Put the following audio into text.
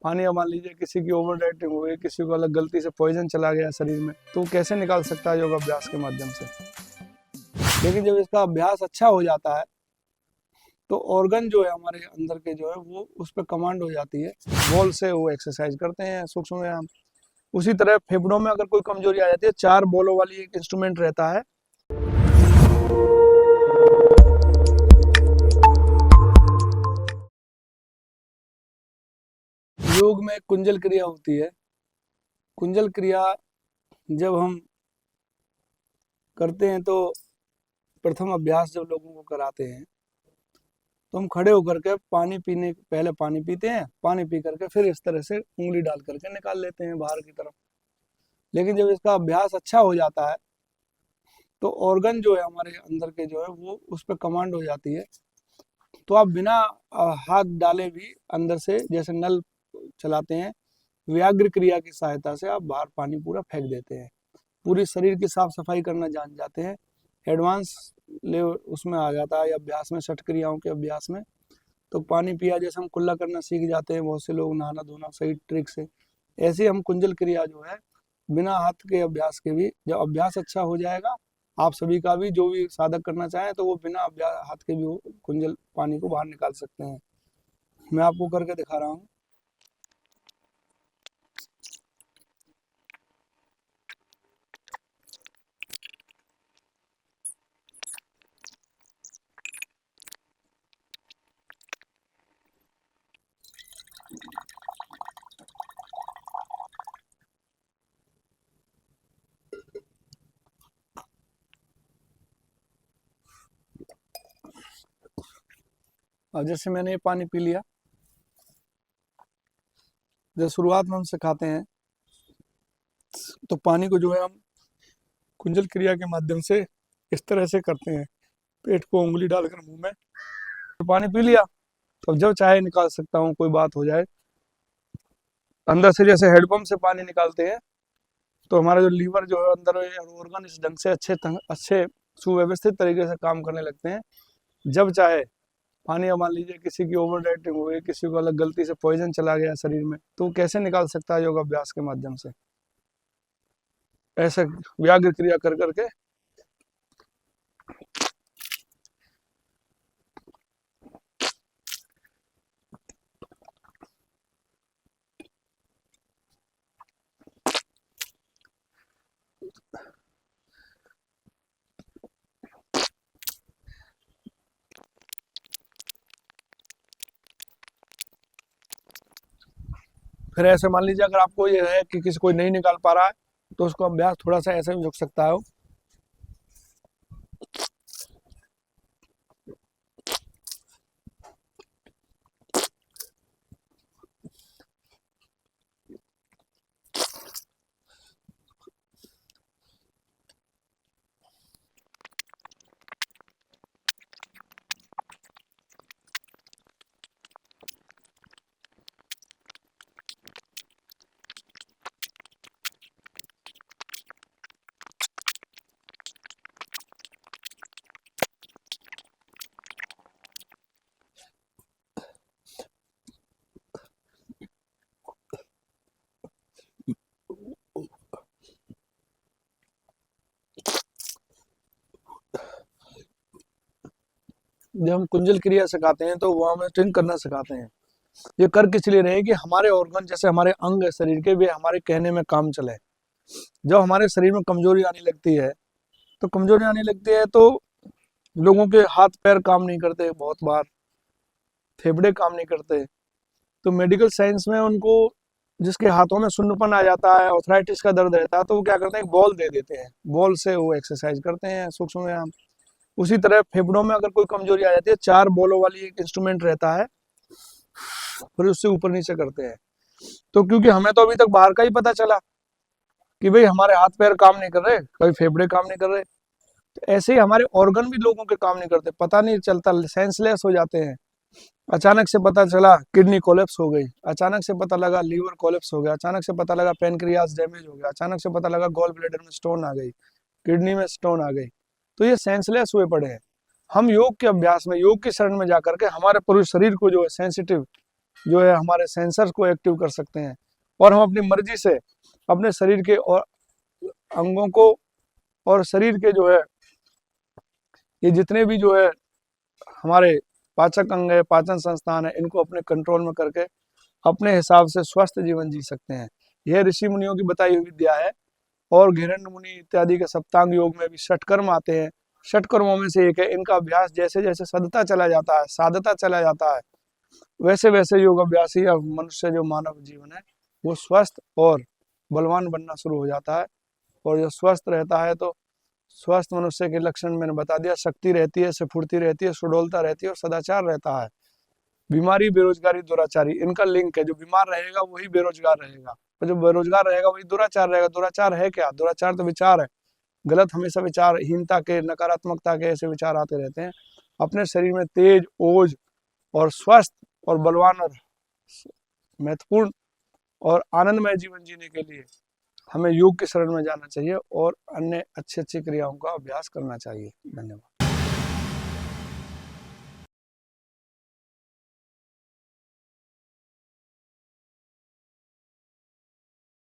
पानी अब मान लीजिए किसी की ओवर डाइटिंग हो गई, किसी को अलग गलती से पॉइजन चला गया शरीर में, तो वो कैसे निकाल सकता है योग अभ्यास के माध्यम से। लेकिन जब इसका अभ्यास अच्छा हो जाता है तो ऑर्गन जो है हमारे अंदर के जो है वो उस पर कमांड हो जाती है, बॉल से वो एक्सरसाइज करते हैं सूक्ष्म व्यायाम। उसी तरह फेफड़ों में अगर कोई कमजोरी आ जाती है, 4 बॉलों वाली एक इंस्ट्रूमेंट रहता है, योग में कुंजल क्रिया होती है। कुंजल क्रिया जब हम करते हैं तो प्रथम अभ्यास जब लोगों को कराते हैं तो हम खड़े होकर के पानी पीने पहले पानी पीते हैं, पानी पी करके फिर इस तरह से उंगली डाल करके निकाल लेते हैं बाहर की तरफ। लेकिन जब इसका अभ्यास अच्छा हो जाता है तो ऑर्गन जो है हमारे अंदर के जो है वो उस पर कमांड हो जाती है, तो आप बिना हाथ डाले भी अंदर से जैसे नल चलाते हैं, व्याघ्र क्रिया की सहायता से आप बाहर पानी पूरा फेंक देते हैं, पूरी शरीर की साफ सफाई करना जान जाते हैं। एडवांस लेवल उसमें आ जाता है अभ्यास में, छठ क्रियाओं के अभ्यास में। तो पानी पिया जैसे हम कुल्ला करना सीख जाते हैं बहुत से लोग, नहाना धोना सही ट्रिक से, ऐसे हम कुंजल क्रिया जो है बिना हाथ के अभ्यास के भी, जब अभ्यास अच्छा हो जाएगा आप सभी का भी, जो भी साधक करना चाहें तो वो बिना अभ्यास हाथ के भी वो कुंजल पानी को बाहर निकाल सकते हैं। मैं आपको करके दिखा रहा हूँ। अब जैसे मैंने ये पानी पी लिया, जब शुरुआत में हम सिखाते हैं तो पानी को जो है हम कुंजल क्रिया के माध्यम से इस तरह से करते हैं, पेट को उंगली डालकर मुंह में, तो पानी पी लिया तो जब चाहे निकाल सकता हूँ, कोई बात हो जाए। अंदर से जैसे हेडपम्प से पानी निकालते हैं तो हमारा जो लीवर जो है अंदर ऑर्गन इस ढंग से अच्छे सुव्यवस्थित तरीके से काम करने लगते हैं। जब चाहे पानी अब मान लीजिए किसी की ओवर डाइटिंग हो गई, किसी को अलग गलती से पॉइजन चला गया शरीर में, तो वो कैसे निकाल सकता है योग अभ्यास के माध्यम से, ऐसे व्याघ्र क्रिया कर करके। फिर ऐसे मान लीजिए अगर आपको ये है कि किसी कोई नहीं निकाल पा रहा है तो उसको अभ्यास थोड़ा सा ऐसे भी झुक सकता है। जब हम कुंजल क्रिया सिखाते हैं तो वो हमें ट्रेन करना सिखाते हैं। ये कर किस लिए रहे कि हमारे ऑर्गन जैसे हमारे अंग है शरीर के, वे हमारे कहने में काम चले। जब हमारे शरीर में कमजोरी आने लगती है तो कमजोरी आने लगती है तो लोगों के हाथ पैर काम नहीं करते, बहुत बार फेफड़े काम नहीं करते, तो मेडिकल साइंस में उनको, जिसके हाथों में सुन्नपन आ जाता है, ऑर्थराइटिस का दर्द रहता है, तो वो क्या करते हैं, एक बॉल दे देते हैं, बॉल से वो एक्सरसाइज करते हैं सूक्ष्म व्यायाम। उसी तरह फेफड़ों में अगर कोई कमजोरी आ जाती है, 4 बॉलों वाली एक इंस्ट्रूमेंट रहता है, फिर उससे ऊपर नीचे करते हैं। तो क्योंकि हमें तो अभी तक बाहर का ही पता चला कि भाई हमारे हाथ पैर काम नहीं कर रहे, कभी फेफड़े काम नहीं कर रहे, तो ऐसे ही हमारे ऑर्गन भी लोगों के काम नहीं करते, पता नहीं चलता, सेंसलेस हो जाते हैं। अचानक से पता चला किडनी कोलेप्स हो गई, अचानक से पता लगा लीवर कोलेप्स हो गया, अचानक से पता लगा पेनक्रियास डैमेज हो गया, अचानक से पता लगा गॉल ब्लैडर में स्टोन आ गई, किडनी में स्टोन आ गई, तो ये सेंसलेस हुए पड़े हैं। हम योग के अभ्यास में, योग की शरण में जाकर के हमारे पूरे शरीर को जो है सेंसिटिव जो है हमारे सेंसर्स को एक्टिव कर सकते हैं, और हम अपनी मर्जी से अपने शरीर के और अंगों को और शरीर के जो है ये जितने भी जो है हमारे पाचक अंग है, पाचन संस्थान है, इनको अपने कंट्रोल में करके अपने हिसाब से स्वस्थ जीवन जी सकते हैं। यह ऋषि मुनियों की बताई हुई विद्या है। और घिरण्य मुनि इत्यादि के सप्तांग योग में भी षटकर्म आते हैं। षटकर्मों में से एक है, इनका अभ्यास जैसे जैसे सदता चला जाता है, साधता चला जाता है, वैसे वैसे योग अभ्यासी या मनुष्य जो मानव जीवन है वो स्वस्थ और बलवान बनना शुरू हो जाता है। और जो स्वस्थ रहता है तो स्वस्थ मनुष्य के लक्षण मैंने बता दिया, शक्ति रहती है, स्फूर्ति रहती है, सुडौलता रहती है और सदाचार रहता है। बीमारी, बेरोजगारी, दुराचारी, इनका लिंक है। जो बीमार रहेगा वही बेरोजगार रहेगा, और जो बेरोजगार रहेगा वही दुराचार रहेगा। दुराचार है क्या? दुराचार तो विचार है, गलत हमेशा विचारहीनता के, नकारात्मकता के ऐसे विचार आते रहते हैं। अपने शरीर में तेज, ओज और स्वस्थ और बलवान और महत्वपूर्ण और आनंदमय जीवन जीने के लिए हमें योग की शरण में जाना चाहिए और अन्य अच्छी अच्छी क्रियाओं का अभ्यास करना चाहिए। धन्यवाद।